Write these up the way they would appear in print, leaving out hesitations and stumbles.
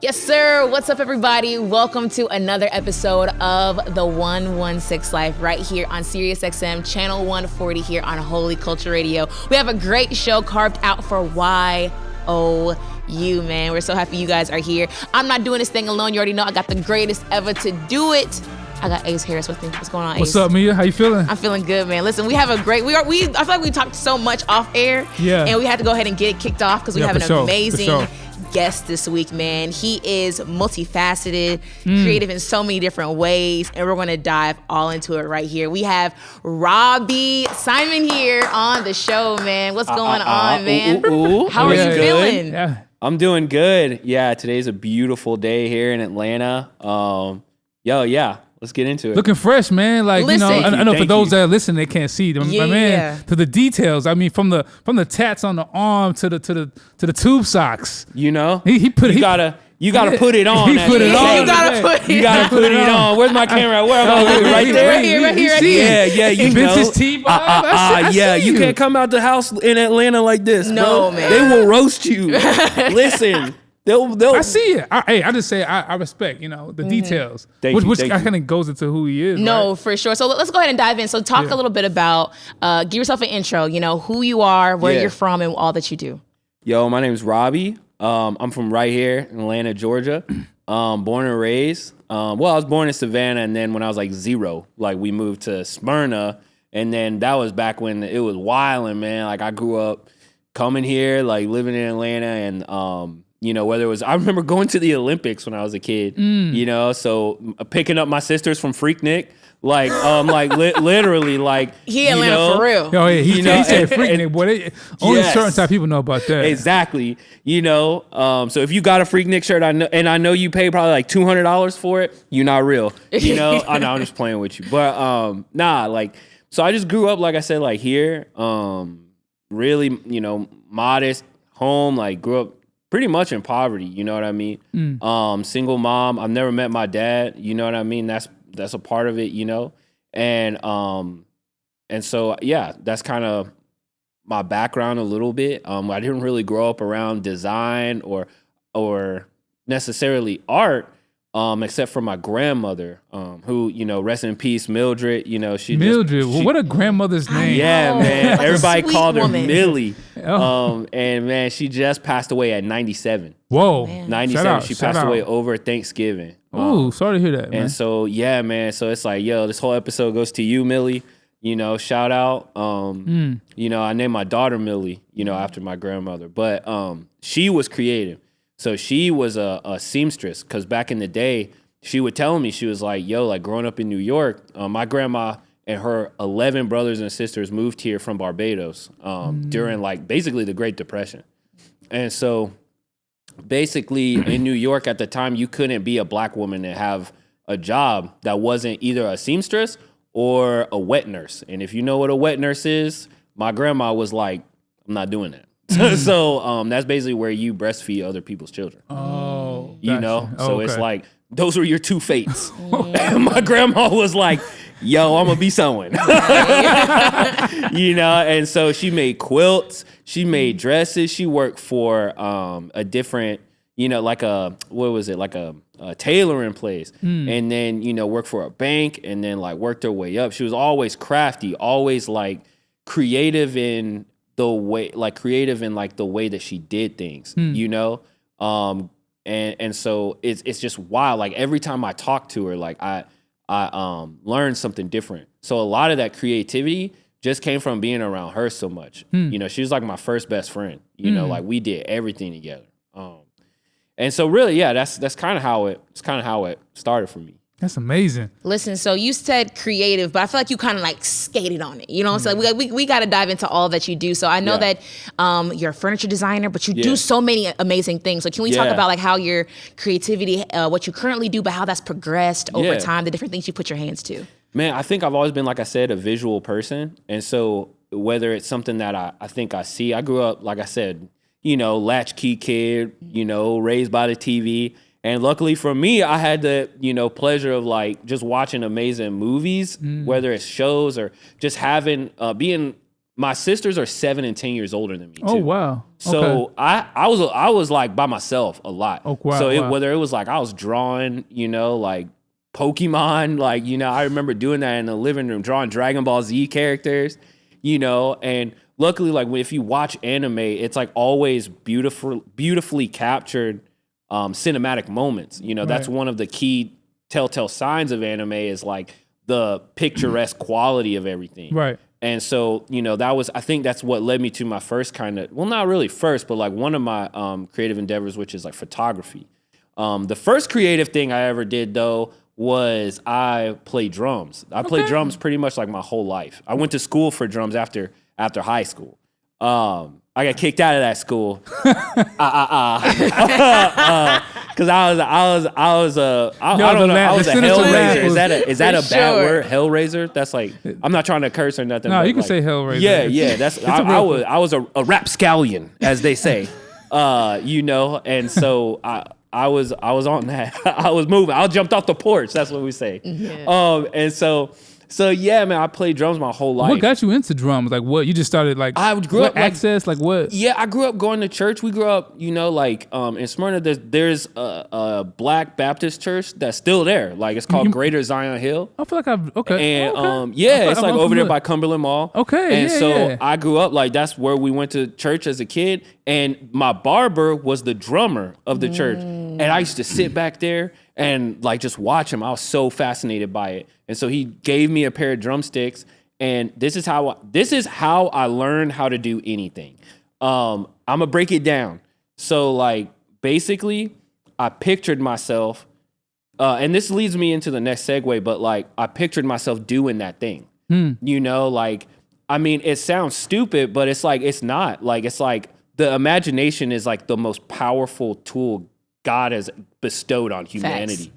Yes, sir. What's up, everybody? Welcome to another episode of The 116 Life right here on Sirius XM Channel 140 here on Holy Culture Radio. We have a great show carved out for YOU, man. We're so happy you guys are here. I'm not doing this thing alone. You already know I got the greatest ever to do it. I got Ace Harris with me. What's going on, Ace? What's up, Meah? How you feeling? I'm feeling good, man. Listen, we have a great, I feel like we talked so much off air. Yeah. And we had to go ahead and get it kicked off because we have an amazing for sure. guest this week, man. He is multifaceted, creative in so many different ways, and we're going to dive all into it right here. We have Robby Simon here on the show, man. What's going on, man? How are you feeling? Yeah. I'm doing good. Yeah, today's a beautiful day here in Atlanta. Let's get into it. Looking fresh, man. Like, Listen. you know, I know for Thank those you. that are listening, they can't see. My Yeah. man, to the details. I mean, from the tats on the arm to the tube socks. You know, He gotta put it on. He put it on. You gotta put it You gotta put it on. Where's my camera? Where am I? Right there. Right here, right here, right here. Yeah, you know. Vintage T-Bob. I see You can't come out the house in Atlanta like this. No, bro. man. They will roast you. Listen, they'll. I see it. I just say I respect, you know, the details. Thank you, which thank kind of goes into who he is. No, right? for sure. So let's go ahead and dive in. So talk a little bit about, give yourself an intro, you know, who you are, where Yeah. you're from, and all that you do. Yo, my name's Robby. I'm from right here in Atlanta, Georgia. Born and raised. I was born in Savannah, and then when I was like 0, like we moved to Smyrna, and then that was back when it was wildin', man. Like I grew up coming here, like living in Atlanta, and you know, whether it was, I remember going to the Olympics when I was a kid, you know, so picking up my sisters from Freaknik, like, literally, like, He Atlanta for real. Oh, yeah. He said freak and- nigga, boy. Only Yes. certain type of people know about that. Exactly. You know, so if you got a Freaknik shirt, I know you pay probably like $200 for it, you're not real. You know, I know I'm just playing with you. But so I just grew up, like I said, like here, really, you know, modest home, like grew up pretty much in poverty, you know what I mean? Single mom. I've never met my dad, you know what I mean? That's a part of it, you know? And so yeah, that's kind of my background a little bit. I didn't really grow up around design or necessarily art, except for my grandmother, who, you know, rest in peace, Mildred. You know, Mildred. What a grandmother's name. Yeah, man. Everybody Sweet called her woman. Millie. Oh. And man, she just passed away at 97. Whoa. Man. 97. Shout out, She shout passed away out. over Thanksgiving. Ooh, sorry to hear that, man. And so, yeah, man. So it's like, yo, this whole episode goes to you, Millie. You know, shout out. You know, I named my daughter Millie, you know, after my grandmother. But she was creative. So she was a seamstress, because back in the day, she would tell me, she was like, yo, like growing up in New York, my grandma and her 11 brothers and sisters moved here from Barbados during like basically the Great Depression. And so basically in New York at the time, you couldn't be a black woman and have a job that wasn't either a seamstress or a wet nurse. And if you know what a wet nurse is, my grandma was like, I'm not doing that. So that's basically where you breastfeed other people's children. Oh, You gotcha. know? Oh, So it's okay. like, those were your two fates. My grandma was like, yo, I'm gonna be someone. You know? And so she made quilts, she made dresses, she worked for a different, you know, like a tailoring place. And then, you know, worked for a bank, and then like worked her way up. She was always crafty, always like creative in the way that she did things, you know? And so it's just wild. Like every time I talk to her, like I learned something different. So a lot of that creativity just came from being around her so much. You know, she was like my first best friend. You know, like we did everything together. And so really, yeah, that's kind of how it started for me. That's amazing. Listen, so you said creative, but I feel like you kind of like skated on it. You know what I'm saying? We got to dive into all that you do. So I know that you're a furniture designer, but you do so many amazing things. So can we talk about like how your creativity, what you currently do, but how that's progressed over time, the different things you put your hands to? Man, I think I've always been, like I said, a visual person. And so whether it's something that I think I see, I grew up, like I said, you know, latchkey kid, you know, raised by the TV. And luckily for me, I had the, you know, pleasure of like just watching amazing movies, whether it's shows or just having, being my sisters are 7 and 10 years older than me too. Oh wow. So I was like by myself a lot. Oh wow. So whether it was like I was drawing, like Pokemon, like, I remember doing that in the living room, drawing Dragon Ball Z characters, and luckily, like if you watch anime, it's like always beautifully captured cinematic moments. That's one of the key telltale signs of anime is like the picturesque quality of everything. Right. And so, I think that's what led me to my first kind of, well, not really first, but like one of my creative endeavors, which is like photography. The first creative thing I ever did though was I played drums. I played drums pretty much like my whole life. I went to school for drums after high school. I got kicked out of that school. Because I was a hellraiser. Is that a bad word? Hellraiser? That's like, I'm not trying to curse or nothing. No, you can say hellraiser. Yeah. That's I was a rapscallion, as they say. And so I was on that. I was moving. I jumped off the porch. That's what we say. Yeah. And so yeah, man, I played drums my whole life. What got you into drums? Like what? You just started like I grew up access, like what? Yeah, I grew up going to church. We grew up, in Smyrna. There's a Black Baptist church that's still there. Like it's called Greater Zion Hill. I feel like I've And it's like over there by Cumberland Mall. Okay. And so I grew up like that's where we went to church as a kid. And my barber was the drummer of the church. And I used to sit back there and like just watch him. I was so fascinated by it. And so he gave me a pair of drumsticks, and this is how I learned how to do anything. I'm gonna break it down. So like basically, I pictured myself, and this leads me into the next segue. But like I pictured myself doing that thing. It sounds stupid, but it's like it's not. Like it's like the imagination is like the most powerful tool God has bestowed on humanity. Facts.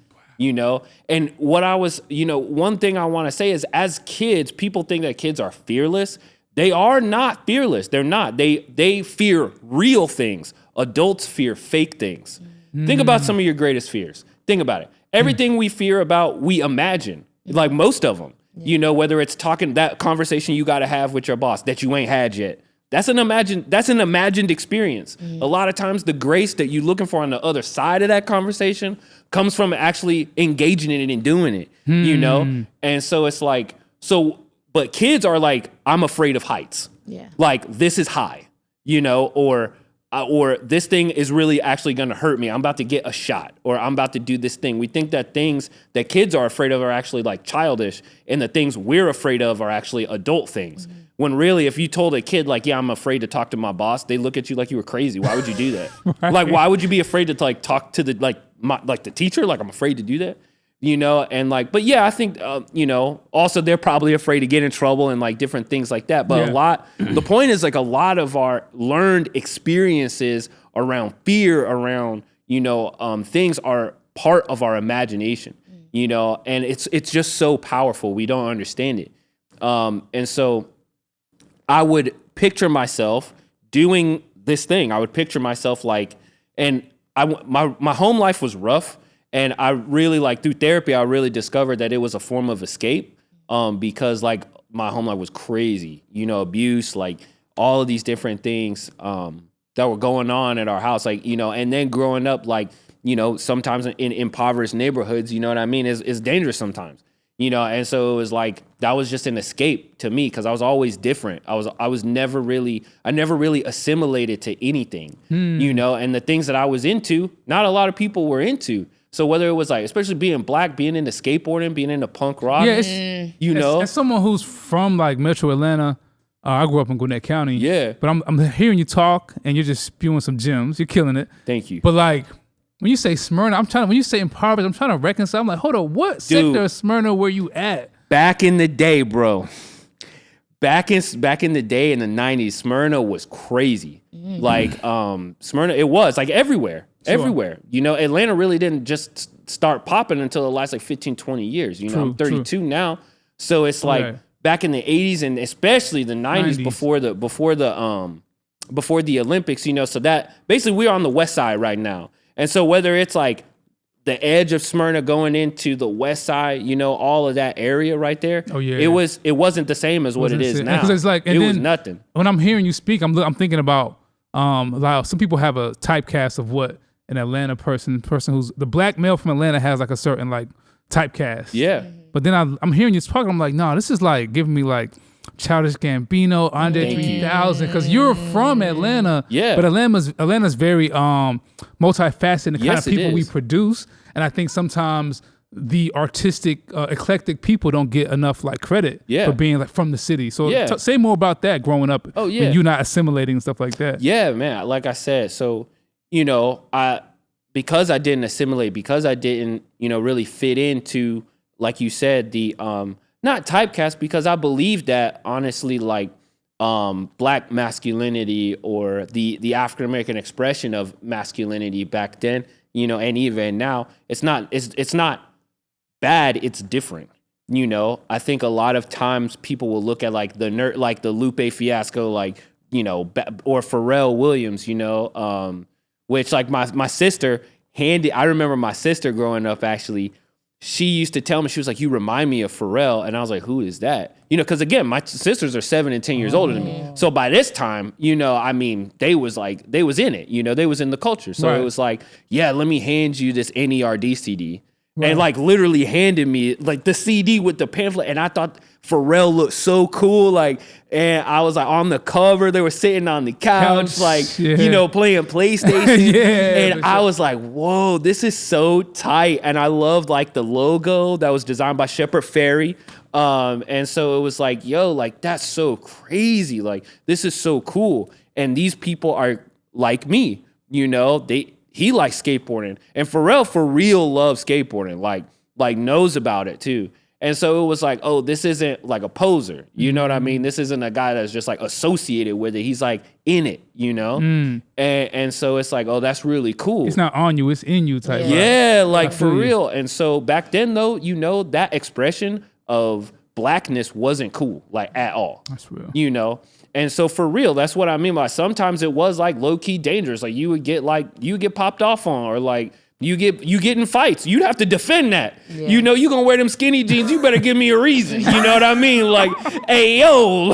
And what I was, one thing I want to say is as kids, people think that kids are fearless. They are not fearless. They're not. They fear real things. Adults fear fake things. Think about some of your greatest fears. Think about it. Everything we fear about, we imagine, like most of them, whether it's talking that conversation you got to have with your boss that you ain't had yet. That's an imagined experience. A lot of times the grace that you're looking for on the other side of that conversation comes from actually engaging in it and doing it, And so it's like, but kids are like, I'm afraid of heights. Yeah. Like this is high, or this thing is really actually going to hurt me. I'm about to get a shot, or I'm about to do this thing. We think that things that kids are afraid of are actually like childish, and the things we're afraid of are actually adult things. When really, if you told a kid like, yeah, I'm afraid to talk to my boss, they look at you like you were crazy. Why would you do that? Right. Like, why would you be afraid to like talk to the the teacher? Like, I'm afraid to do that, And like, but yeah, I think also they're probably afraid to get in trouble and like different things like that. But the point is like a lot of our learned experiences around fear, around things are part of our imagination, and it's just so powerful. We don't understand it, and so. I would picture myself doing this thing. I would picture myself like, and my home life was rough, and I really through therapy, I really discovered that it was a form of escape, because like my home life was crazy, abuse, like all of these different things that were going on at our house, like and then growing up, like sometimes in impoverished neighborhoods, is dangerous sometimes. And so it was like that was just an escape to me because I was always different. I never really assimilated to anything, and the things that I was into, not a lot of people were into. So whether it was like, especially being black, being into skateboarding, being into punk rock, as someone who's from like Metro Atlanta, I grew up in Gwinnett County. Yeah, but I'm hearing you talk and you're just spewing some gems. You're killing it. Thank you. But like. When you say Smyrna, when you say impoverished, I'm trying to reconcile. I'm like, hold on, what sector of Smyrna were you at? Back in the day, bro. Back in the day in the 90s, Smyrna was crazy. Like Smyrna, it was like everywhere. Sure. Everywhere. Atlanta really didn't just start popping until the last like 15, 20 years. I'm 32 now. So it's like back in the 80s and especially the 90s. before the Olympics, so that basically we're on the west side right now. And so whether it's like the edge of Smyrna going into the west side, you know, all of that area right there. Oh yeah, it wasn't the same as what it is now. Because it's like, and it then was nothing. When I'm hearing you speak, I'm thinking about like some people have a typecast of what an Atlanta person who's the black male from Atlanta has like a certain like typecast. Yeah. But then I'm hearing you talking, I'm like, no, this is like giving me like Childish Gambino, Andre 3000, because you're from Atlanta. Yeah. But Atlanta's very multifaceted, the kind of people we produce. And I think sometimes the artistic, eclectic people don't get enough like credit for being like from the city. So say more about that growing up. Oh, yeah. When you're not assimilating and stuff like that. Yeah, man. Like I said, so, you know, because I didn't assimilate, because I didn't, you know, really fit into, like you said, the not typecast, because I believe that honestly, like black masculinity or the African American expression of masculinity back then, you know, and even now, it's not bad. It's different. You know, I think a lot of times people will look at like the nerd, like the Lupe Fiasco, like, you know, or Pharrell Williams, you know, which like my sister I remember my sister growing up, actually, she used to tell me, she was like, you remind me of Pharrell. And I was like, who is that? You know, because again, my sisters are 7 and 10 years older than me. So by this time, you know, I mean, they was in it, you know, they was in the culture. So it was like, yeah, let me hand you this NERD CD. Right. And like literally handed me like the CD with the pamphlet. And I thought Pharrell looked so cool. Like, and I was like on the cover, they were sitting on the couch like, you know, playing PlayStation. And I was like, whoa, this is so tight. And I loved like the logo that was designed by Shepard Fairey. And so it was like, yo, like that's so crazy. Like, this is so cool. And these people are like me, you know, he likes skateboarding, and Pharrell for real loves skateboarding, like knows about it too. And so it was like, oh, this isn't like a poser. You know what I mean? This isn't a guy that's just like associated with it. He's like in it, you know? And so it's like, oh, that's really cool. It's not on you, it's in you type. Yeah, like for real. And so back then though, you know, that expression of blackness wasn't cool, like at all. That's real. You know? And so for real, that's what I mean by sometimes it was like low key dangerous. Like you would get popped off on, or like you get in fights. You'd have to defend that. Yeah. You know, you gonna wear them skinny jeans. You better give me a reason. You know what I mean? Like, hey yo,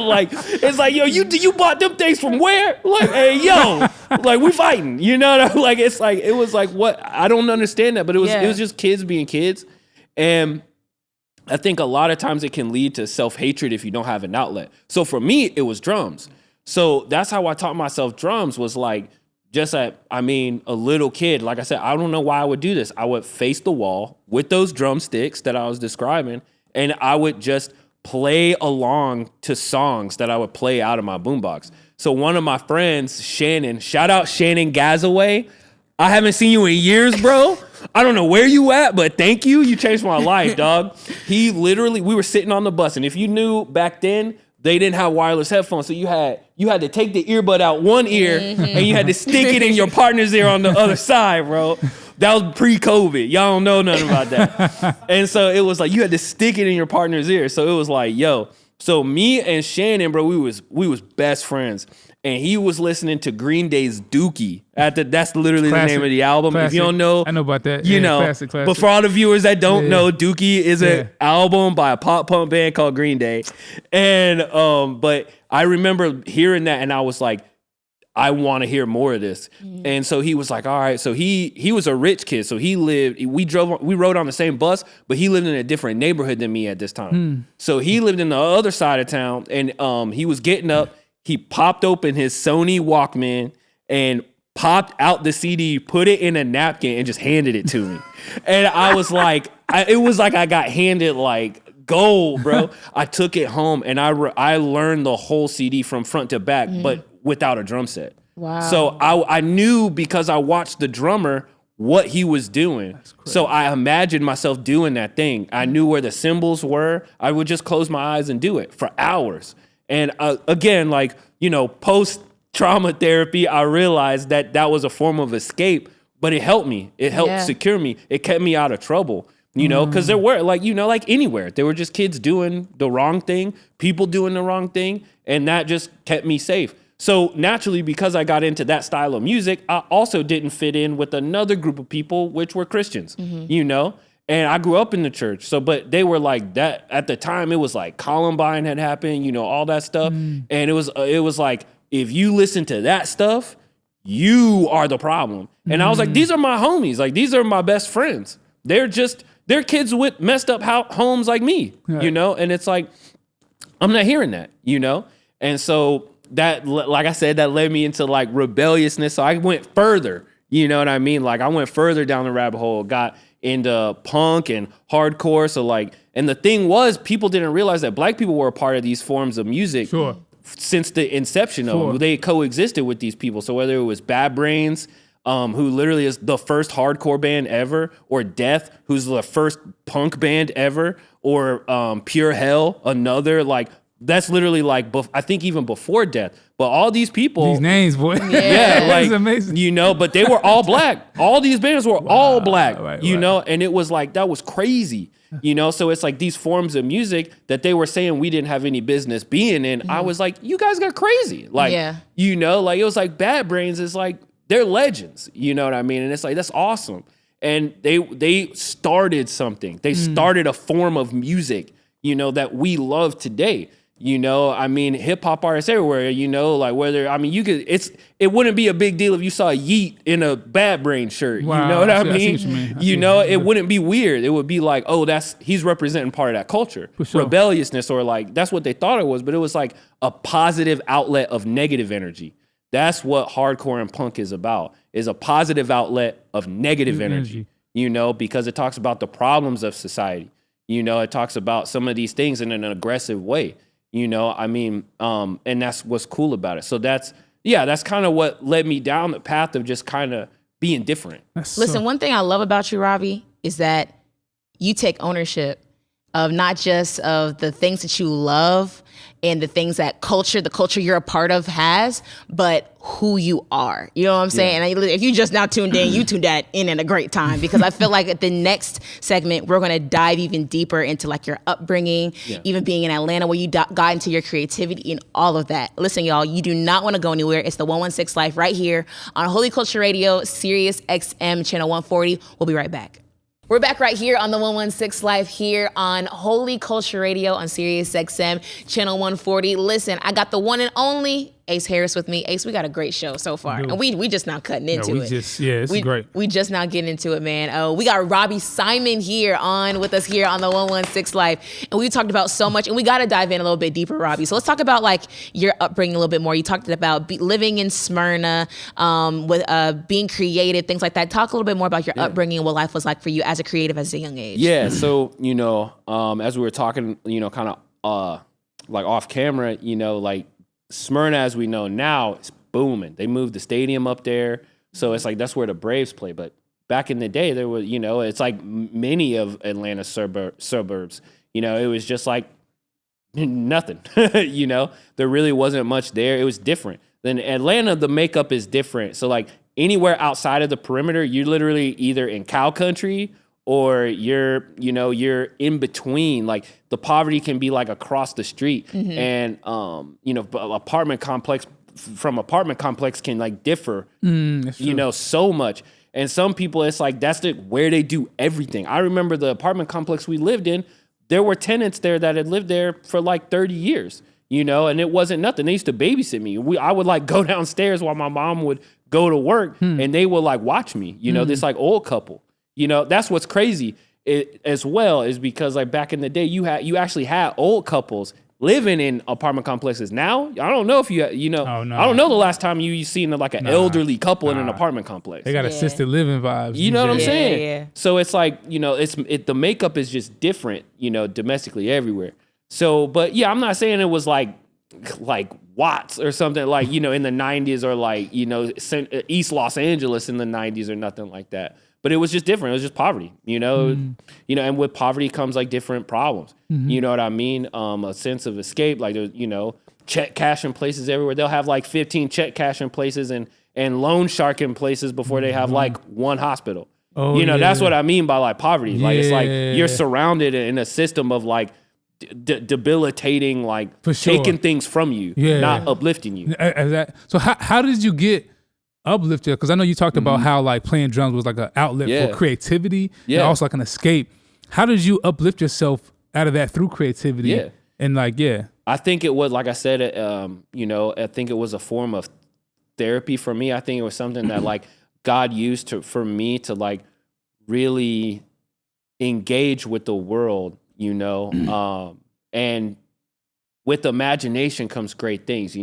like it's like yo, you bought them things from where? Like, hey yo, like we fighting. You know what I mean? Like it's like it was like what I don't understand that, but it was just kids being kids, and I think a lot of times it can lead to self-hatred if you don't have an outlet. So for me, it was drums. So that's how I taught myself drums, was like just a little kid. Like I said, I don't know why I would do this. I would face the wall with those drumsticks that I was describing, and I would just play along to songs that I would play out of my boombox. So one of my friends, Shannon, shout out Shannon Gazaway. I haven't seen you in years, bro. I don't know where you at, but thank you. You changed my life, dog. We were sitting on the bus, and if you knew back then, they didn't have wireless headphones, so you had to take the earbud out one ear, and you had to stick it in your partner's ear on the other side, bro. That was pre-COVID. Y'all don't know nothing about that. And so it was like you had to stick it in your partner's ear. So it was like, yo. So me and Shannon, bro, we was best friends. And he was listening to Green Day's Dookie. That's literally classic, the name of the album. Classic. If you don't know, I know about that. You know. Classic. But for all the viewers that don't know, Dookie is an album by a pop punk band called Green Day. And but I remember hearing that, and I was like, I want to hear more of this. And so he was like, all right. So he was a rich kid. So we rode on the same bus, but he lived in a different neighborhood than me at this time. So he lived in the other side of town, and he was getting up. He popped open his Sony Walkman and popped out the CD, put it in a napkin, and just handed it to me. And I was like, it was like I got handed like gold, bro. I took it home, and I learned the whole CD from front to back, but without a drum set. Wow. So I knew, because I watched the drummer, what he was doing. So I imagined myself doing that thing. I knew where the cymbals were. I would just close my eyes and do it for hours. And again, like, you know, post-trauma therapy, I realized that was a form of escape, but it helped me. It helped secure me. It kept me out of trouble, you know, because there were, like, you know, like anywhere. There were just kids doing the wrong thing, people doing the wrong thing, and that just kept me safe. So naturally, because I got into that style of music, I also didn't fit in with another group of people, which were Christians, you know? And I grew up in the church. So, but they were like that at the time. It was like Columbine had happened, you know, all that stuff. And it was like, if you listen to that stuff, you are the problem. And I was like, these are my homies. Like, these are my best friends. They're kids with messed up homes like me, you know? And it's like, I'm not hearing that, you know? And so that, like I said, that led me into like rebelliousness. So I went further, you know what I mean? Like I went further down the rabbit hole, got into punk and hardcore. So like, and the thing was, people didn't realize that black people were a part of these forms of music since the inception of them. They coexisted with these people. So whether it was Bad Brains, who literally is the first hardcore band ever, or Death, who's the first punk band ever, or Pure Hell, another, like, that's literally like, I think even before Death. But all these people. These names, boy. Yeah, like, it's amazing. You know, but they were all black. All these bands were all black, you know, and it was like, that was crazy, you know? So it's like these forms of music that they were saying we didn't have any business being in. I was like, you guys got crazy. Like, you know, like it was like Bad Brains is like, they're legends, you know what I mean? And it's like, that's awesome. And they started something. They started a form of music, you know, that we love today. You know, I mean, hip hop artists everywhere, you know, like whether, I mean, it wouldn't be a big deal if you saw Yeet in a Bad Brain shirt. Wow, you know what I mean? You know, it wouldn't be weird. It would be like, oh, he's representing part of that culture. Sure. Rebelliousness, or like, that's what they thought it was, but it was like a positive outlet of negative energy. That's what hardcore and punk is about, is a positive outlet of negative energy, you know, because it talks about the problems of society. You know, it talks about some of these things in an aggressive way. You know, I mean, and that's what's cool about it. So that's kind of what led me down the path of just kind of being different. Listen, one thing I love about you, Robby, is that you take ownership of not just of the things that you love and the things that the culture you're a part of has, but who you are. You know what I'm saying? And if you just now tuned in, you tuned that in at a great time, because I feel like at the next segment, we're going to dive even deeper into like your upbringing, even being in Atlanta, where you got into your creativity and all of that. Listen, y'all, you do not want to go anywhere. It's the 116 Life right here on Holy Culture Radio, Sirius XM Channel 140. We'll be right back. We're back right here on the 116 Life here on Holy Culture Radio on Sirius XM Channel 140. Listen, I got the one and only Ace Harris with me. Ace, we got a great show so far. And we just now cutting into it. It's great. We just now getting into it, man. We got Robby Simon here with us here on the 116 Life. And we talked about so much, and we got to dive in a little bit deeper, Robby. So let's talk about like your upbringing a little bit more. You talked about living in Smyrna, with being creative, things like that. Talk a little bit more about your upbringing and what life was like for you as a creative at a young age. Yeah, so, you know, as we were talking, you know, kind of like off camera, you know, like Smyrna, as we know now, is booming. They moved the stadium up there. So it's like, that's where the Braves play. But back in the day, there was, you know, it's like many of Atlanta's suburbs, you know, it was just like nothing, you know, there really wasn't much there. It was different. Then Atlanta, the makeup is different. So like anywhere outside of the perimeter, you're literally either in cow country or you're in between. Like the poverty can be like across the street, and you know, apartment complex can like differ, you know, so much. And some people, it's like that's where they do everything. I remember the apartment complex we lived in. There were tenants there that had lived there for like 30 years, you know, and it wasn't nothing. They used to babysit me. I would like go downstairs while my mom would go to work, and they would like watch me, you know, this like old couple. You know, that's what's crazy as well, is because like back in the day, you actually had old couples living in apartment complexes. Now, I don't know if you know, I don't know the last time you seen like an elderly couple in an apartment complex. They got assisted living vibes. You know what I'm saying? Yeah. So it's like, you know, the makeup is just different, you know, domestically everywhere. So, but yeah, I'm not saying it was like Watts or something like, you know, in the 90s, or like, you know, East Los Angeles in the 90s or nothing like that. But it was just different. It was just poverty, you know, you know, and with poverty comes like different problems. You know what I mean? A sense of escape, like, you know, check cashing places everywhere. They'll have like 15 check cashing places and loan sharking places before they have like one hospital. You know, that's what I mean by like poverty. Like, it's like you're surrounded in a system of like debilitating, like taking things from you, not uplifting you. So how did you get uplifted? Because I know you talked about how like playing drums was like an outlet for creativity and also like an escape. How did you uplift yourself out of that through creativity? And like, I think it was, like I said, I think it was a form of therapy for me. I think it was something that like God used for me to like really engage with the world, and with imagination comes great things,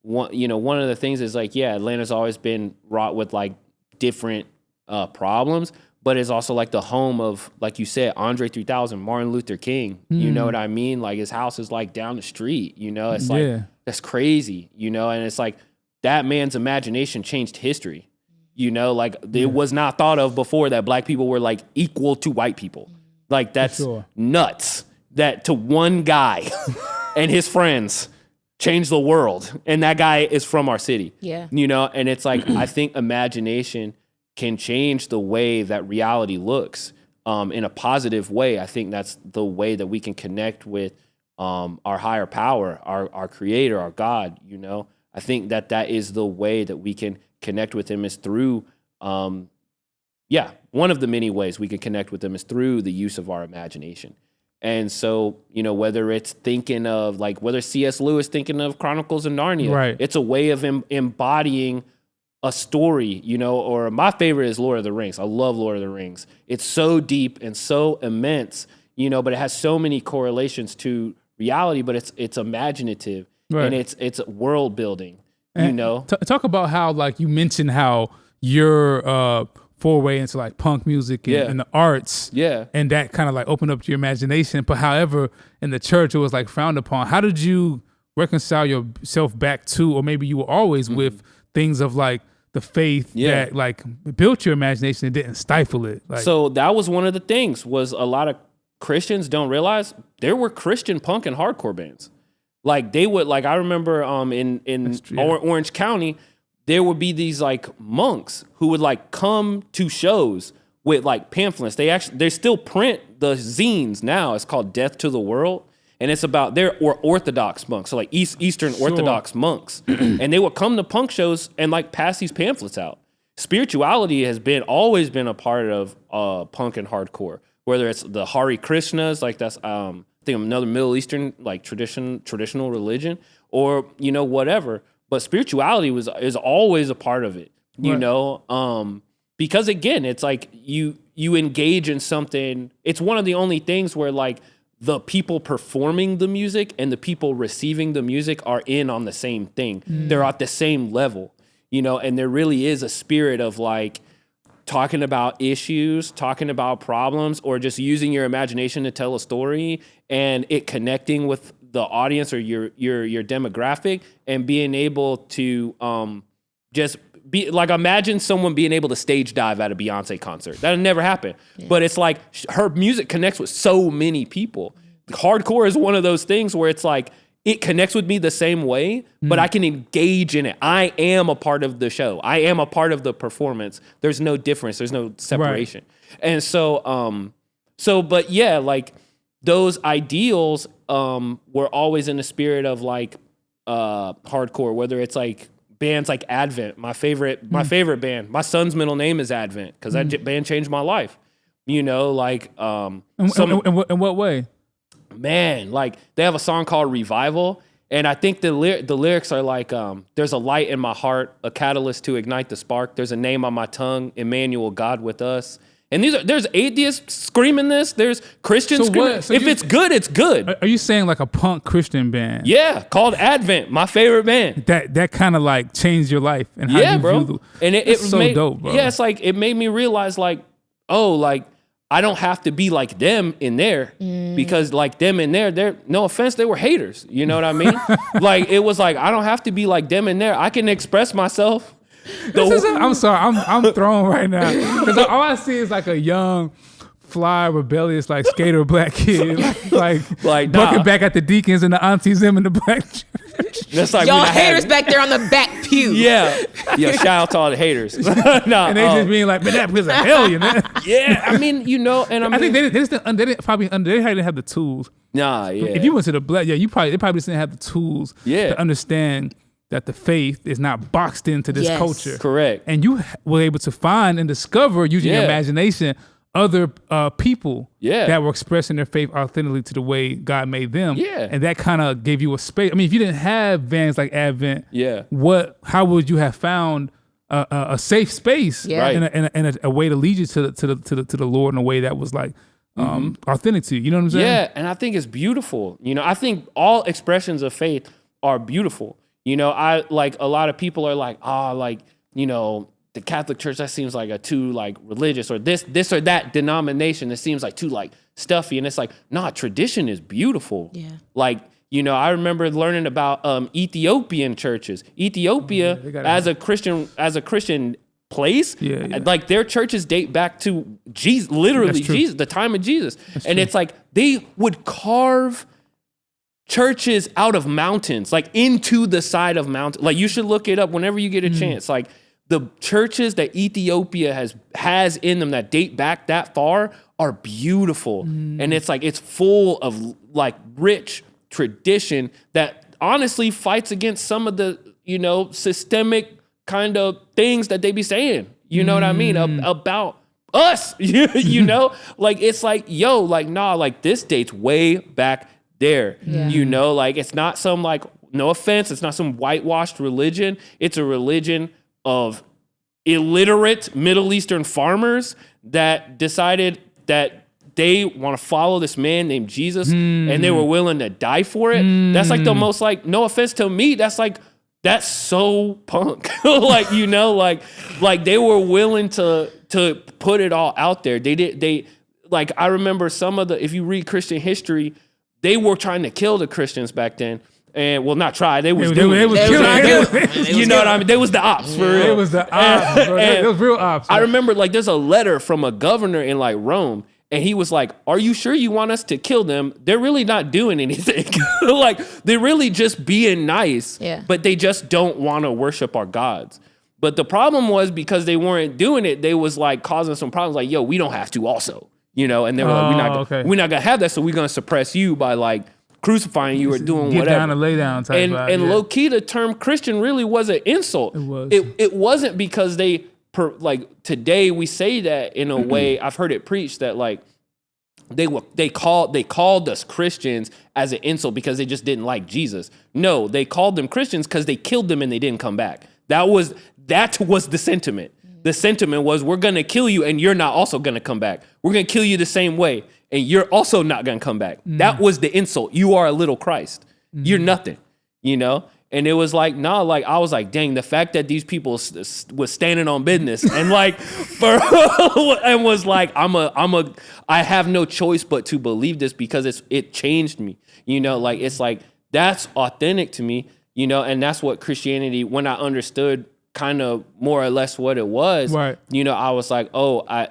One of the things is like, Atlanta's always been wrought with like different problems, but it's also like the home of, like you said, Andre 3000, Martin Luther King. You know what I mean? Like his house is like down the street, it's like, that's crazy, and it's like that man's imagination changed history, like it was not thought of before that black people were like equal to white people. Like that's nuts that to one guy and his friends change the world, and that guy is from our city. And it's like I think imagination can change the way that reality looks in a positive way. I think that's the way that we can connect with our higher power, our creator, our God. I think that is the way that we can connect with him, is through one of the many ways we can connect with him is through the use of our imagination. And so, whether it's thinking of like, whether C.S. Lewis thinking of Chronicles of Narnia, it's a way of embodying a story, or my favorite is Lord of the Rings. I love Lord of the Rings. It's so deep and so immense, but it has so many correlations to reality, but it's imaginative and it's world building, Talk about how, like you mentioned how your foray into like punk music and the arts, and that kind of like opened up your imagination. But however, in the church, it was like frowned upon. How did you reconcile yourself back to, or maybe you were always with things of like the faith that like built your imagination and didn't stifle it? Like, so that was one of the things, was a lot of Christians don't realize there were Christian punk and hardcore bands. Like they would, like I remember in Orange County, there would be these like monks who would like come to shows with like pamphlets. They still print the zines now. It's called Death to the World. And it's about their Orthodox monks, so like Eastern Orthodox monks. And they would come to punk shows and like pass these pamphlets out. Spirituality has always been a part of punk and hardcore, whether it's the Hare Krishnas, like that's I think another Middle Eastern like traditional religion, or whatever. But spirituality is always a part of it, because again, it's like you engage in something. It's one of the only things where like the people performing the music and the people receiving the music are in on the same thing. They're at the same level, and there really is a spirit of like talking about issues, talking about problems, or just using your imagination to tell a story and it connecting with the audience or your demographic, and being able to just be like, imagine someone being able to stage dive at a Beyonce concert. That'll never happen. But it's like her music connects with so many people. Hardcore is one of those things where it's like, it connects with me the same way, but I can engage in it. I am a part of the show. I am a part of the performance. There's no difference. There's no separation. And so, but yeah, like those ideals were always in the spirit of like hardcore, whether it's like bands like Advent, my favorite band. My son's middle name is Advent because that band changed my life. Like in what way? Man, like they have a song called Revival, and I think the lyrics are like, there's a light in my heart, a catalyst to ignite the spark. There's a name on my tongue, Emmanuel, God with us. And there's atheists screaming this. There's Christians screaming. So if it's good, it's good. Are you saying like a punk Christian band? Yeah, called Advent, my favorite band. That kind of like changed your life and how you bro. view And it's so dope, bro. Yeah, it's like it made me realize like, oh, like I don't have to be like them in there because like them in there, they're, no offense, they were haters. You know what I mean? Like it was like, I don't have to be like them in there. I can express myself. I'm sorry, I'm thrown right now because all I see is like a young, fly, rebellious, like skater black kid, like bucking back at the deacons and the aunties, them in the black church. That's like y'all haters back there on the back pew. Yeah. Shout out to all the haters. No, and they just being like, man, that was a hellion, man. Yeah, I mean, and I think they didn't have the tools. Nah, yeah. If you went to the black, they probably just didn't have the tools to understand that the faith is not boxed into this culture. Correct. And you were able to find and discover using your imagination other people that were expressing their faith authentically to the way God made them. Yeah. And that kind of gave you a space. I mean, if you didn't have vans like Advent, how would you have found a safe space and a way to lead you to the Lord in a way that was like authentic to you? You know what I'm saying? Yeah, and I think it's beautiful. I think all expressions of faith are beautiful. I like a lot of people are like, the Catholic Church, that seems like a too like religious, or this or that denomination, it seems like too like stuffy. And it's like, nah, tradition is beautiful. Yeah. Like, I remember learning about Ethiopian churches. Ethiopia as a Christian place, like their churches date back to Jesus, literally Jesus, the time of Jesus. And it's like they would carve churches out of mountains, like into the side of mountains. Like you should look it up whenever you get a chance. Like the churches that Ethiopia has in them that date back that far are beautiful. And it's like, it's full of like rich tradition that honestly fights against some of the, systemic kind of things that they be saying, what I mean? About us, like, it's like, nah, like this dates way back there, like it's not some like, no offense, it's not some whitewashed religion. It's a religion of illiterate Middle Eastern farmers that decided that they want to follow this man named Jesus and they were willing to die for it. That's like the most like, no offense to me, that's so punk. Like, like they were willing to put it all out there. They like, I remember if you read Christian history, they were trying to kill the Christians back then. And not try. They was killing. You know what I mean? They was the ops for real. It was the ops, bro. It was real ops. I remember like there's a letter from a governor in like Rome, and he was like, "Are you sure you want us to kill them? They're really not doing anything. Like they're really just being nice, but they just don't want to worship our gods." But the problem was because they weren't doing it, they was like causing some problems. Like, yo, we don't have to also, and they were like, we're not gonna have that, so we're gonna suppress you by like crucifying you or doing get whatever. Get down and lay down type vibe, and low key, the term Christian really was an insult. It was. It wasn't because like today we say that in a way. I've heard it preached that like they called us Christians as an insult because they just didn't like Jesus. No, they called them Christians because they killed them and they didn't come back. That was the sentiment. The sentiment was, we're gonna kill you and you're not also gonna come back. We're gonna kill you the same way. And you're also not going to come back. That was the insult. You are a little Christ. You're nothing, And it was like, nah, like, I was like, dang, the fact that these people was standing on business and like, and was like, I have no choice but to believe this because it changed me, like, it's like, that's authentic to me, and that's what Christianity, when I understood kind of more or less what it was, right. I was like,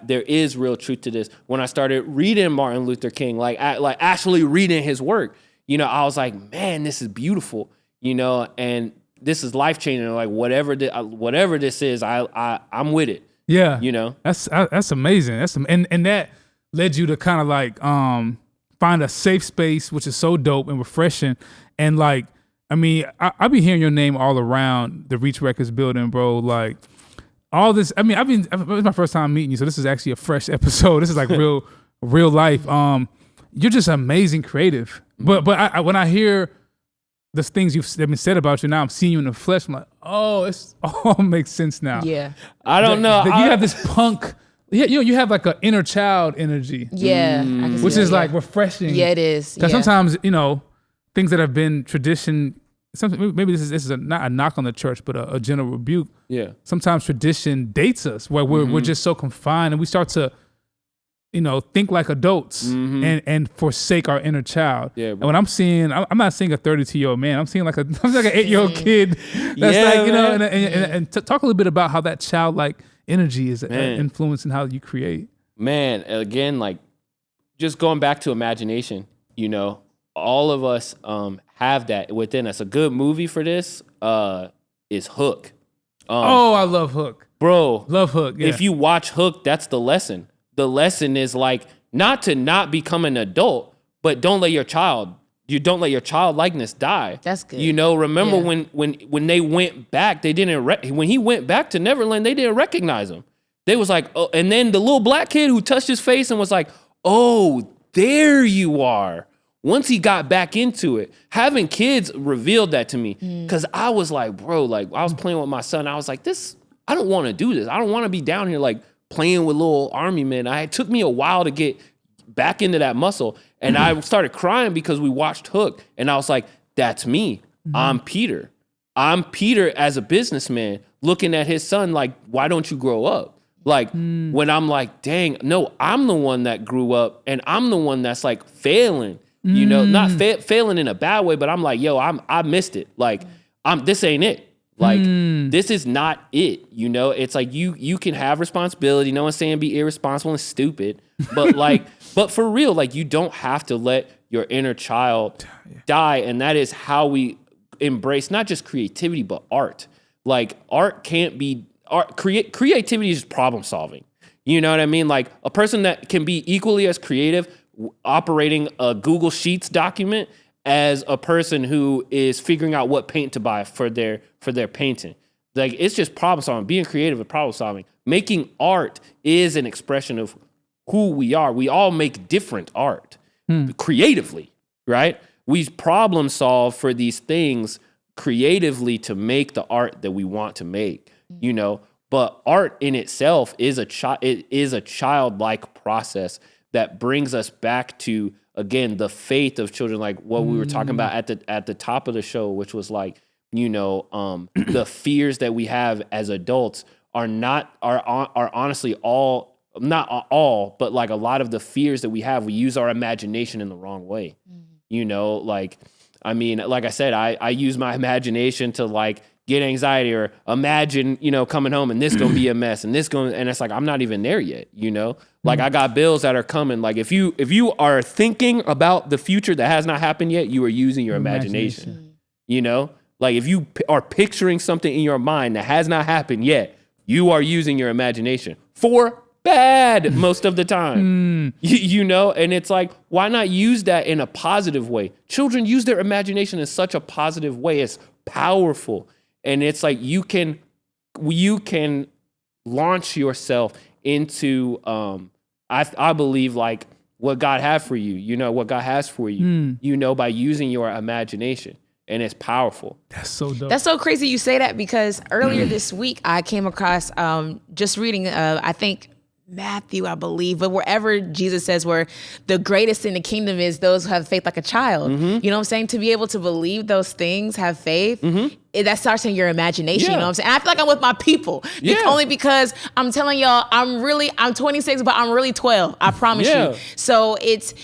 there is real truth to this. When I started reading Martin Luther King, like actually reading his work, I was like, man, this is beautiful, and this is life changing. Like whatever this is, I'm with it. Yeah, that's amazing. And that led you to kind of like find a safe space, which is so dope and refreshing, and like. I mean, I be hearing your name all around the Reach Records building, bro. Like all this. I mean, it was my first time meeting you, so this is actually a fresh episode. This is like real life. You're just amazing creative. But when I hear the things you've been said about you, now I'm seeing you in the flesh. I'm like, it's all makes sense now. Yeah. I don't know. You have this punk. Yeah, you have like an inner child energy. Yeah. Which is like refreshing. Yeah, it is. Because sometimes things that have been tradition, maybe this is not a knock on the church, but a general rebuke. Yeah. Sometimes tradition dates us where we're just so confined and we start to, think like adults and forsake our inner child. Yeah. And when I'm not seeing a 32-year-old man. I'm seeing like an 8-year-old kid. That's and talk a little bit about how that childlike energy is influencing how you create. Man, again, like just going back to imagination, all of us have that within us. A good movie for this is Hook. I love Hook. Bro. Love Hook, yeah. If you watch Hook, that's the lesson. The lesson is like not to not become an adult, but don't let your childlikeness die. That's good. You know, remember when they went back, they didn't when he went back to Neverland, they didn't recognize him. They was like, oh, and then the little black kid who touched his face and was like, oh, there you are. Once he got back into it, having kids revealed that to me. Cause I was like, bro, like I was playing with my son. I was like, I don't want to do this. I don't want to be down here like playing with little army men. It took me a while to get back into that muscle. And I started crying because we watched Hook. And I was like, that's me. I'm Peter. I'm Peter as a businessman looking at his son like, why don't you grow up? Like when I'm like, dang, no, I'm the one that grew up and I'm the one that's like failing, you know, not failing in a bad way, but I'm like, yo, I missed it. Like this ain't it. Like this is not it. You know, it's like you can have responsibility. No one's saying be irresponsible and stupid, but like, but for real, like you don't have to let your inner child die. And that is how we embrace not just creativity, but art. Like art can't be creativity is problem solving. You know what I mean? Like a person that can be equally as creative operating a Google Sheets document as a person who is figuring out what paint to buy for their painting. Like it's just problem solving. Being creative is problem solving. Making art is an expression of who we are. We all make different art creatively, right? We problem solve for these things creatively to make the art that we want to make. You know, but art in itself is a childlike process that brings us back to, again, the faith of children, like what we were talking about at the top of the show, which was like, you know, the fears that we have as adults are honestly not all, but like a lot of the fears that we have, we use our imagination in the wrong way. You know, like, I mean, like I said, I use my imagination to like get anxiety or imagine, you know, coming home and this gonna be a mess and and it's like, I'm not even there yet, you know? Like I got bills that are coming. Like if you are thinking about the future that has not happened yet, you are using your imagination. You know? Like if you are picturing something in your mind that has not happened yet, you are using your imagination for bad most of the time. You know? And it's like, why not use that in a positive way? Children use their imagination in such a positive way. It's powerful. And it's like you can launch yourself into I believe like what God had for you, you know, what God has for you, you know, by using your imagination. And it's powerful. That's so dope. That's so crazy you say that because earlier this week I came across just reading I think Matthew, I believe, but wherever Jesus says where the greatest in the kingdom is those who have faith like a child. You know what I'm saying? To be able to believe those things, have faith, that starts in your imagination. You know what I'm saying? And I feel like I'm with my people. Only because I'm telling y'all, I'm 26, but I'm really 12. I promise you. So it's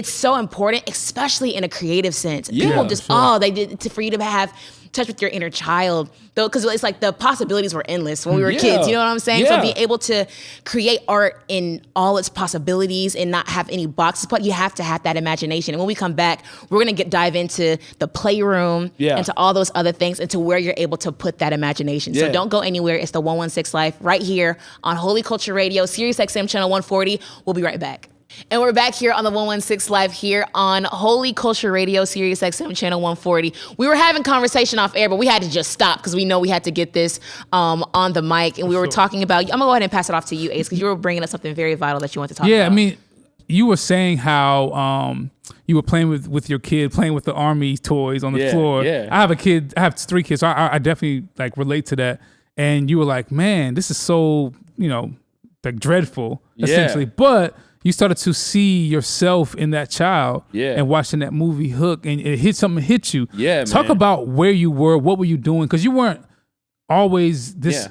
so important, especially in a creative sense. People just, they did for you to have touch with your inner child, though, because it's like the possibilities were endless when we were kids. You know what I'm saying? So be able to create art in all its possibilities and not have any boxes, but you have to have that imagination. And when we come back, we're gonna dive into the Play.Room and to all those other things and to where you're able to put that imagination. So don't go anywhere. It's the 116 Life right here on Holy Culture Radio, Sirius XM Channel 140. We'll be right back. And we're back here on the 116 Live here on Holy Culture Radio, Sirius XM Channel 140. We were having conversation off air, but we had to just stop because we know we had to get this on the mic. And we were talking about, I'm going to go ahead and pass it off to you, Ace, because you were bringing up something very vital that you want to talk about. Yeah, I mean, you were saying how you were playing with your kid, playing with the army toys on the floor. I have a kid, I have 3 kids, so I definitely like relate to that. And you were like, man, this is so, you know, like dreadful, essentially. But you started to see yourself in that child and watching that movie Hook, and something hit you. Talk about where you were, what were you doing? Because you weren't always this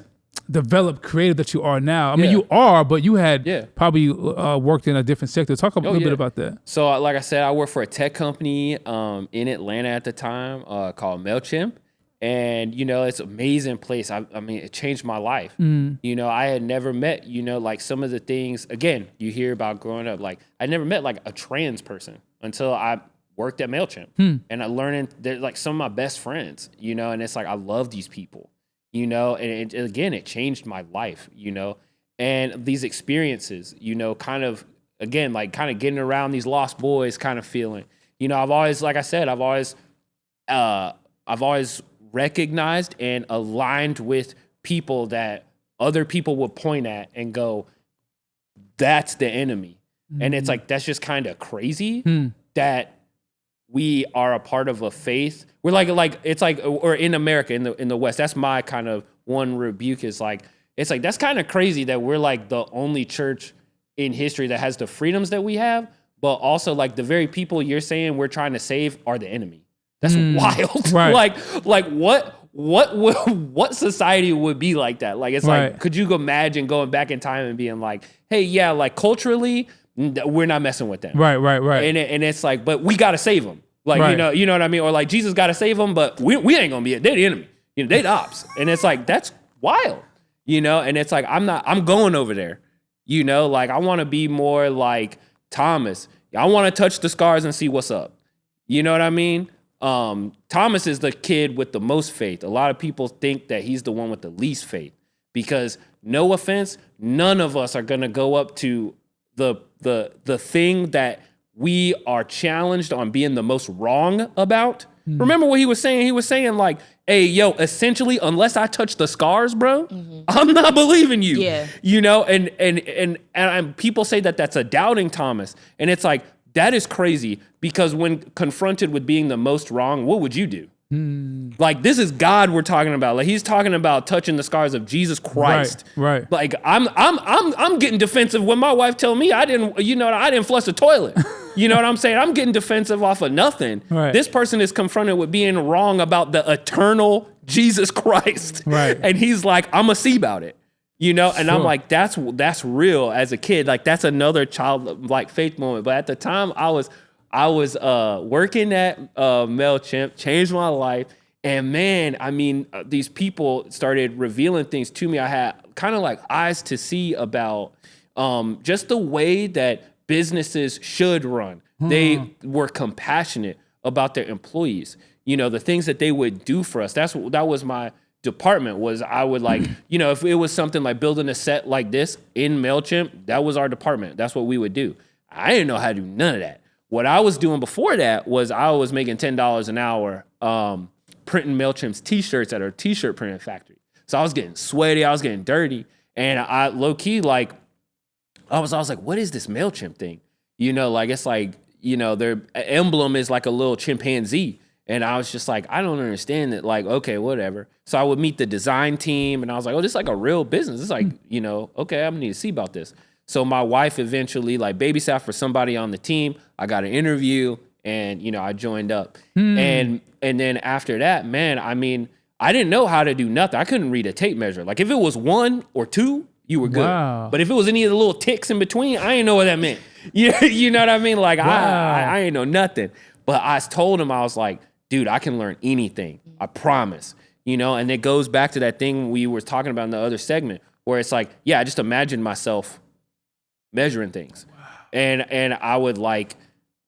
developed creative that you are now. I mean, you are, but you had probably worked in a different sector. Talk a little bit about that. So like I said, I worked for a tech company in Atlanta at the time called MailChimp. And, you know, it's an amazing place. I mean, it changed my life. You know, I had never met, you know, like some of the things, again, you hear about growing up. Like, I never met like a trans person until I worked at MailChimp and I learned they're like some of my best friends, you know, and it's like, I love these people, you know, and it changed my life, you know, and these experiences, you know, kind of getting around these lost boys kind of feeling, you know, I've always, like I said, I've always recognized and aligned with people that other people would point at and go, that's the enemy. And it's like, that's just kind of crazy that we are a part of a faith. We're like it's like, or in America, in the West, that's my kind of one rebuke is like, it's like, that's kind of crazy that we're like the only church in history that has the freedoms that we have, but also like the very people you're saying we're trying to save are the enemy. That's wild. Right. like what society would be like that? Like, it's like, could you imagine going back in time and being like, hey, yeah, like culturally, we're not messing with them. Right. And it's like, but we got to save them. Like, you know what I mean? Or like, Jesus got to save them, but we ain't going to be it. They're the enemy. You know, they the ops. And it's like, that's wild, you know? And it's like, I'm going over there, you know? Like, I want to be more like Thomas. I want to touch the scars and see what's up. You know what I mean? Thomas is the kid with the most faith. A lot of people think that he's the one with the least faith because, no offense, none of us are going to go up to the thing that we are challenged on being the most wrong about. Remember what he was saying? He was saying like, hey, yo, essentially, unless I touch the scars, bro, I'm not believing you. Yeah. You know, and people say that that's a doubting Thomas. And it's like, that is crazy because when confronted with being the most wrong, what would you do? Like, this is God we're talking about. Like, he's talking about touching the scars of Jesus Christ. Right. Like, I'm getting defensive when my wife tell me I didn't flush the toilet. You know what I'm saying? I'm getting defensive off of nothing. Right. This person is confronted with being wrong about the eternal Jesus Christ. Right. And he's like, I'm gonna see about it. You know, and I'm like, that's real as a kid. Like, that's another childlike faith moment. But at the time, I was working at MailChimp, changed my life. And man, I mean, these people started revealing things to me. I had kind of like eyes to see about just the way that businesses should run. They were compassionate about their employees. You know, the things that they would do for us. That was my department. Was I would like, you know, if it was something like building a set like this in MailChimp, that was our department. That's what we would do. I didn't know how to do none of that. What I was doing before that was I was making $10 an hour printing MailChimp's t-shirts at our t-shirt printing factory. So I was getting sweaty, I was getting dirty, and I low-key, like, I was like, what is this MailChimp thing? You know, like, it's like, you know, their emblem is like a little chimpanzee. And I was just like, I don't understand it. Like, okay, whatever. So I would meet the design team, and I was like, oh, this is like a real business. It's like, you know, okay, I'm gonna need to see about this. So my wife eventually like babysat for somebody on the team. I got an interview, and you know, I joined up. And then after that, man, I mean, I didn't know how to do nothing. I couldn't read a tape measure. Like, if it was 1 or 2, you were good. Wow. But if it was any of the little ticks in between, I didn't know what that meant. You know what I mean? Like, wow. I ain't know nothing. But I told him, I was like, dude, I can learn anything. I promise. You know, and it goes back to that thing we were talking about in the other segment where it's like, yeah, I just imagine myself measuring things. Wow. And I would like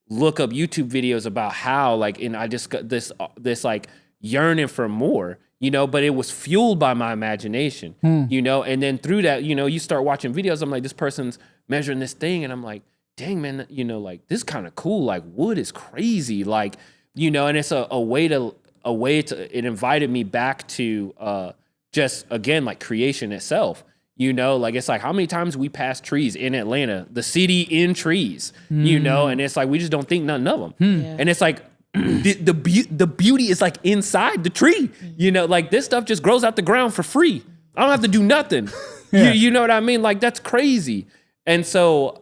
look up YouTube videos about how, like, and I just got this like yearning for more, you know, but it was fueled by my imagination, you know, and then through that, you know, you start watching videos. I'm like, this person's measuring this thing. And I'm like, dang, man, you know, like, this is kind of cool. Like, wood is crazy. Like, you know, and it's a way to, it invited me back to just, again, like creation itself, you know, like, it's like how many times we pass trees in Atlanta, the city in trees, you know, and it's like, we just don't think nothing of them. Yeah. And it's like, the beauty is like inside the tree, you know, like this stuff just grows out the ground for free. I don't have to do nothing. You know what I mean? Like, that's crazy. And so,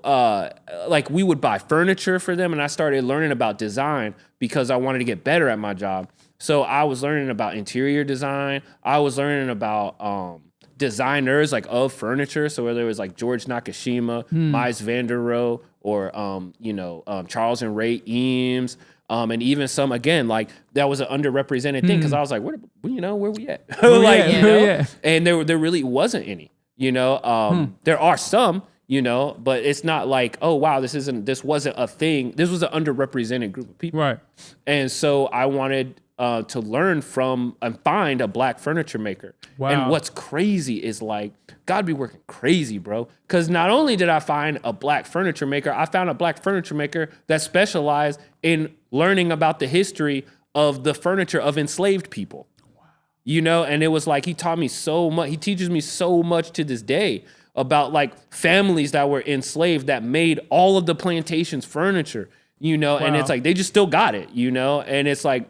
like, we would buy furniture for them, and I started learning about design because I wanted to get better at my job. So I was learning about interior design. I was learning about designers, like, of furniture. So whether it was like George Nakashima, Mies van der Rohe, or you know, Charles and Ray Eames, and even some, again, like, that was an underrepresented thing because I was like, where we at? Like, you know, and there really wasn't any. You know, there are some. you know, but it's not like, oh, wow, this wasn't a thing. This was an underrepresented group of people. Right. And so I wanted to learn from and find a black furniture maker. Wow. And what's crazy is like, God be working crazy, bro. Because not only did I find a black furniture maker, I found a black furniture maker that specialized in learning about the history of the furniture of enslaved people. Wow. You know, and it was like, he taught me so much. He teaches me so much to this day about like families that were enslaved that made all of the plantation's furniture, you know, and it's like, they just still got it, you know, and it's like,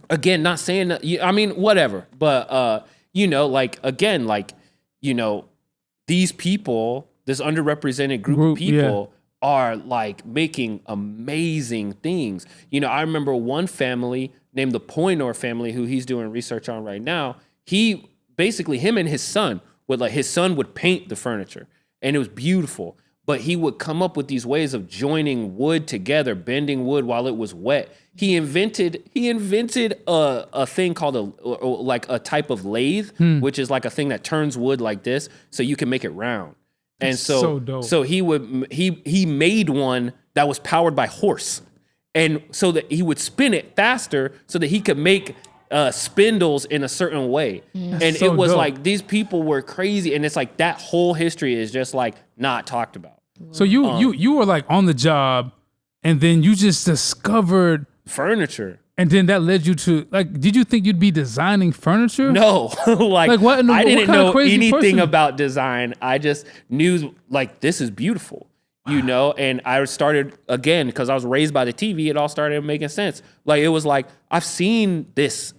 again, not saying that, I mean, whatever, but, you know, like, again, like, you know, these people, this underrepresented group of people are like making amazing things. You know, I remember one family named the Poynor family, who he's doing research on right now. He basically, him and his son would paint the furniture, and it was beautiful. But he would come up with these ways of joining wood together, bending wood while it was wet. He invented a thing called a type of lathe, which is like a thing that turns wood like this, so you can make it round. And so dope. So he made one that was powered by horse, and so that he would spin it faster so that he could make spindles in a certain way. And it was dope. Like, these people were crazy, and it's like that whole history is just like not talked about. So you were like on the job, and then you just discovered furniture, and then that led you to like, did you think you'd be designing furniture? No, like what? I didn't know anything about design. I just knew like, this is beautiful, you know. And I started, again, because I was raised by the TV. It all started making sense. Like, it was like, I've seen this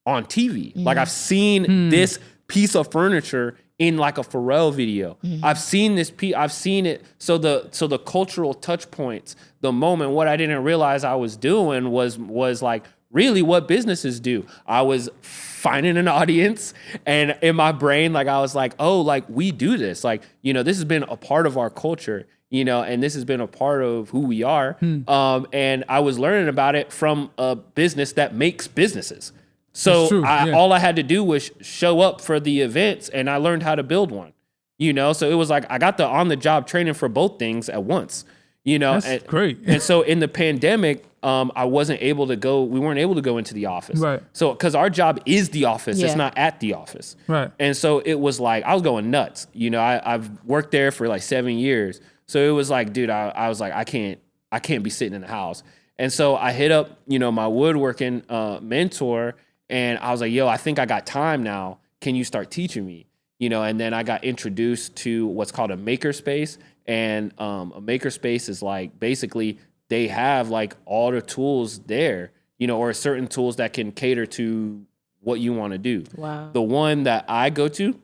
on TV. Like, I've seen this piece of furniture in like a Pharrell video. I've seen this I've seen it. So the cultural touch points, the moment, what I didn't realize I was doing was like really what businesses do. I was finding an audience, and in my brain, like, I was like, oh, like, we do this. Like, you know, this has been a part of our culture, you know, and this has been a part of who we are. And I was learning about it from a business that makes businesses. So all I had to do was show up for the events, and I learned how to build one, you know? So it was like, I got the on-the-job training for both things at once, you know? That's great. And so in the pandemic, we weren't able to go into the office. Right. So, because our job is the office, it's not at the office. Right. And so it was like, I was going nuts. You know, I've worked there for like 7 years. So it was like, dude, I was like, I can't be sitting in the house. And so I hit up, you know, my woodworking mentor, and I was like, yo, I think I got time now. Can you start teaching me? You know, and then I got introduced to what's called a makerspace. And a makerspace is like, basically, they have like all the tools there, you know, or certain tools that can cater to what you want to do. Wow. The one that I go to,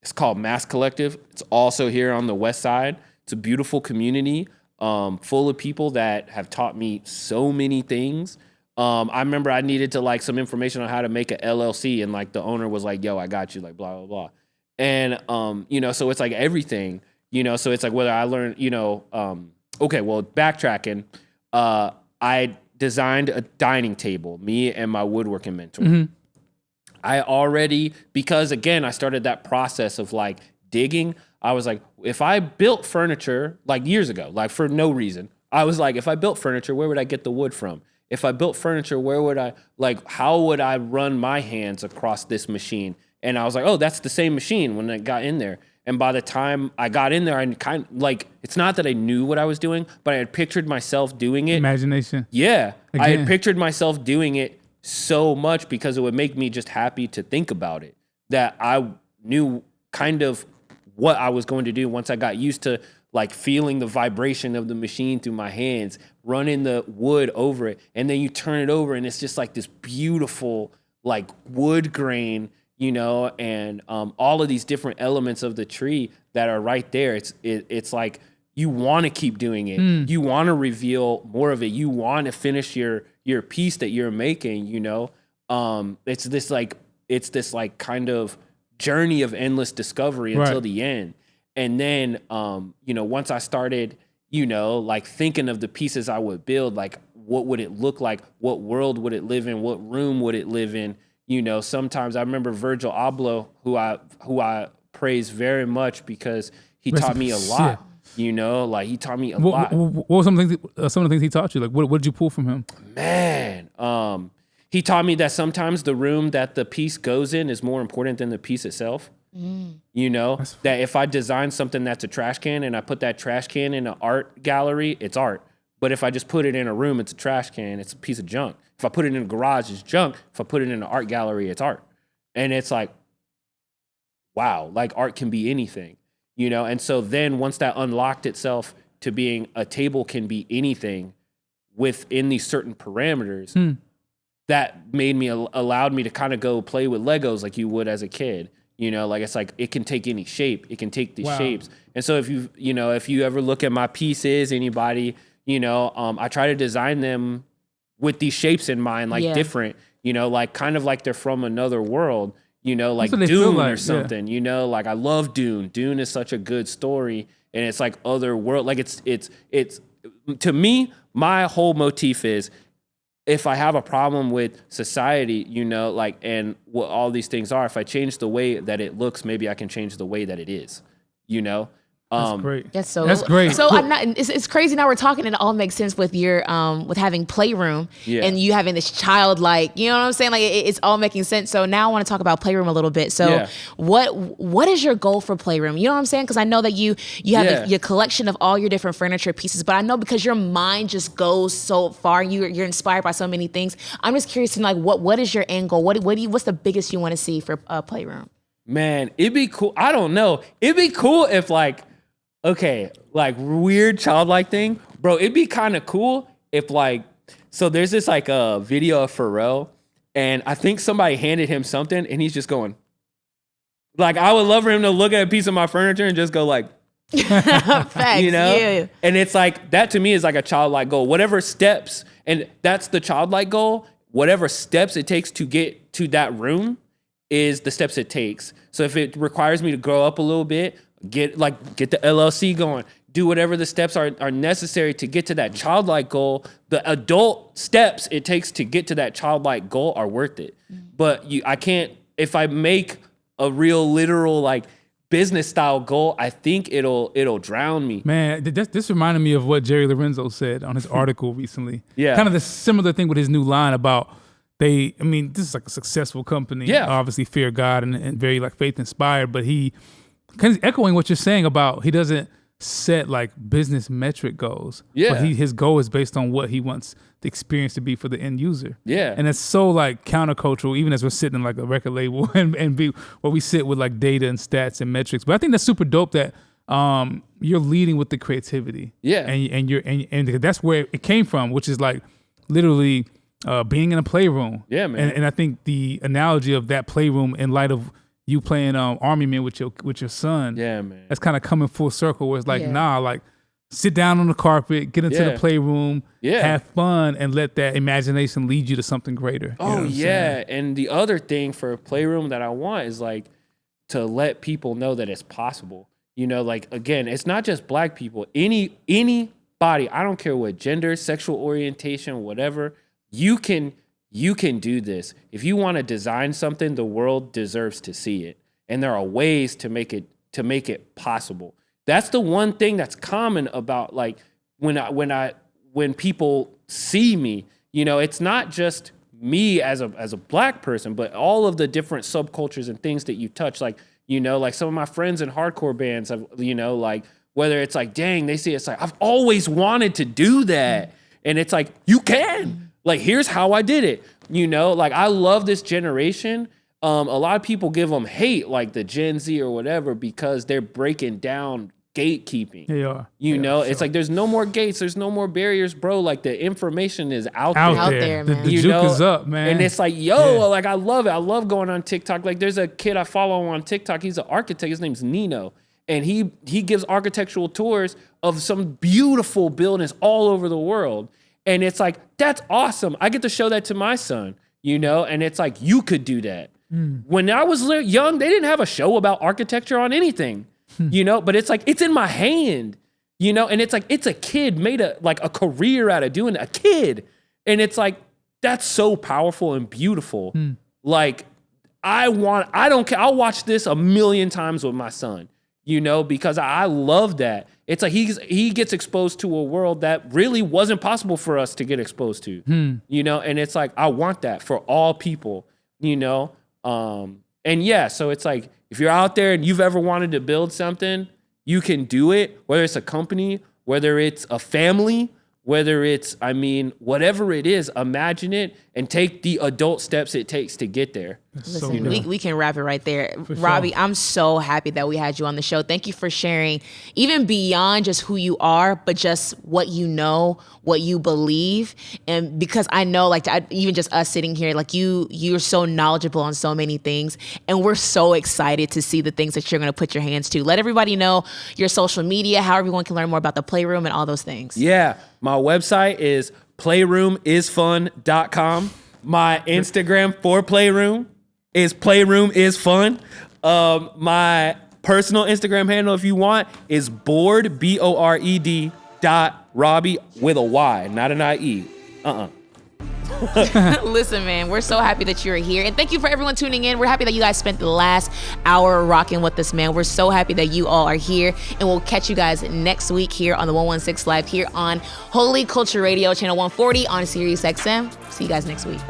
it's called Mass Collective. It's also here on the West Side. It's a beautiful community full of people that have taught me so many things. I remember I needed to like some information on how to make an LLC, and like the owner was like, yo, I got you, like blah, blah, blah. And, you know, so it's like everything, you know, so it's like whether I learned, you know, okay, well, backtracking, I designed a dining table, me and my woodworking mentor. I already, because again, I started that process of like digging. I was like, if I built furniture like years ago, like for no reason, I was like, if I built furniture, where would I get the wood from? If I built furniture, where would I, like, how would I run my hands across this machine? And I was like, oh, that's the same machine when I got in there. And by the time I got in there, I kind of, like, it's not that I knew what I was doing, but I had pictured myself doing it. Imagination. Yeah. Again. I had pictured myself doing it so much because it would make me just happy to think about it, that I knew kind of what I was going to do once I got used to like feeling the vibration of the machine through my hands, running the wood over it. And then you turn it over and it's just like this beautiful like wood grain, you know, and all of these different elements of the tree that are right there. It's like you want to keep doing it. You want to reveal more of it. You want to finish your piece that you're making, you know. It's this like kind of journey of endless discovery until the end. And then, you know, once I started, you know, like thinking of the pieces I would build, like what would it look like? What world would it live in? What room would it live in? You know, sometimes I remember Virgil Abloh, who I praise very much because he taught me a lot. You know, like he taught me a lot. What were some of the things he taught you? Like, what did you pull from him? Man, he taught me that sometimes the room that the piece goes in is more important than the piece itself. You know, that if I design something that's a trash can and I put that trash can in an art gallery, it's art. But if I just put it in a room, it's a trash can, it's a piece of junk. If I put it in a garage, it's junk. If I put it in an art gallery, it's art. And it's like, wow, like art can be anything, you know? And so then once that unlocked itself to being a table can be anything within these certain parameters, that made me, allowed me to kind of go play with Legos like you would as a kid. You know, like it's like it can take any shape. It can take these shapes. And so if you ever look at my pieces, anybody, you know, I try to design them with these shapes in mind, like different, you know, like kind of like they're from another world, you know, like Dune or something, you know, like I love Dune. Dune is such a good story, and it's like other world. Like it's to me, my whole motif is, if I have a problem with society, you know, like, and what all these things are, if I change the way that it looks, maybe I can change the way that it is, you know? That's great. That's great. So I'm not. It's crazy. Now we're talking, and it all makes sense with your with having Play.Room and you having this childlike. You know what I'm saying? Like it's all making sense. So now I want to talk about Play.Room a little bit. So what is your goal for Play.Room? You know what I'm saying? Because I know that you have your collection of all your different furniture pieces, but I know because your mind just goes so far, you're inspired by so many things. I'm just curious to know, like, what is your end goal? What's the biggest you want to see for Play.Room? Man, it'd be cool. I don't know. It'd be cool if like weird childlike thing, bro. It'd be kind of cool if so there's this a video of Pharrell, and I think somebody handed him something, and he's just going, like, I would love for him to look at a piece of my furniture and just go like, facts, you know? Yeah. And it's like, that to me is like a childlike goal. Whatever steps, and that's the childlike goal, whatever steps it takes to get to that room is the steps it takes. So if it requires me to grow up a little bit, get the LLC going, do whatever the steps are necessary to get to that childlike goal. The adult steps it takes to get to that childlike goal are worth it. But I can't, if I make a real literal business style goal, I think it'll drown me. Man, this reminded me of what Jerry Lorenzo said on his article recently. Yeah. Kind of the similar thing with his new line about this is like a successful company. Yeah. Obviously fear God and very faith inspired, but he's echoing what you're saying about he doesn't set business metric goals. Yeah. But his goal is based on what he wants the experience to be for the end user. Yeah. And it's so countercultural, even as we're sitting in a record label and be where we sit with data and stats and metrics. But I think that's super dope that you're leading with the creativity. Yeah. And that's where it came from, which is literally being in a playroom. Yeah, man. And I think the analogy of that playroom in light of you playing Army Men with your son. Yeah, man. That's kind of coming full circle where it's sit down on the carpet, get into the playroom, have fun, and let that imagination lead you to something greater. Oh, yeah. And the other thing for a Play.Room that I want is to let people know that it's possible. You know, again, it's not just Black people. Anybody, I don't care what gender, sexual orientation, whatever, you can do this. If you want to design something, the world deserves to see it. And there are ways to make it possible. That's the one thing that's common about when people see me, you know, it's not just me as a Black person, but all of the different subcultures and things that you touch. Some of my friends in hardcore bands have, whether it's dang, they see it's I've always wanted to do that. And it's you can. Here's how I did it. I love this generation. A lot of people give them hate, the Gen Z or whatever, because they're breaking down gatekeeping. They are. It's there's no more gates. There's no more barriers, bro. The information is out there, man. The juke is up, man. And it's I love it. I love going on TikTok. There's a kid I follow on TikTok. He's an architect. His name's Nino. And he gives architectural tours of some beautiful buildings all over the world. And it's that's awesome. I get to show that to my son, and it's you could do that. When I was young, they didn't have a show about architecture on anything, but it's it's in my hand, and it's a kid made a career out of doing it, a kid. And it's that's so powerful and beautiful. I don't care. I'll watch this 1,000,000 times with my son, because I love that. It's like he gets exposed to a world that really wasn't possible for us to get exposed to, and it's like, I want that for all people, and yeah, so it's like, if you're out there and you've ever wanted to build something, you can do it, whether it's a company, whether it's a family, whether it's, whatever it is, imagine it and take the adult steps it takes to get there. Listen, we can wrap it right there. Robby, sure. I'm so happy that we had you on the show. Thank you for sharing, even beyond just who you are, but just what you know, what you believe. And because I know, even just us sitting here, you're so knowledgeable on so many things. And we're so excited to see the things that you're going to put your hands to. Let everybody know your social media, how everyone can learn more about the Play.Room and all those things. Yeah, my website is playroomisfun.com. My Instagram for Play.Room is playroomisfun. My personal Instagram handle, if you want, is bored, BORED .Robby with a Y, not an IE. Listen, man, we're so happy that you're here. And thank you for everyone tuning in. We're happy that you guys spent the last hour rocking with us, man. We're so happy that you all are here. And we'll catch you guys next week here on the 116 Live here on Holy Culture Radio, channel 140 on Sirius XM. See you guys next week.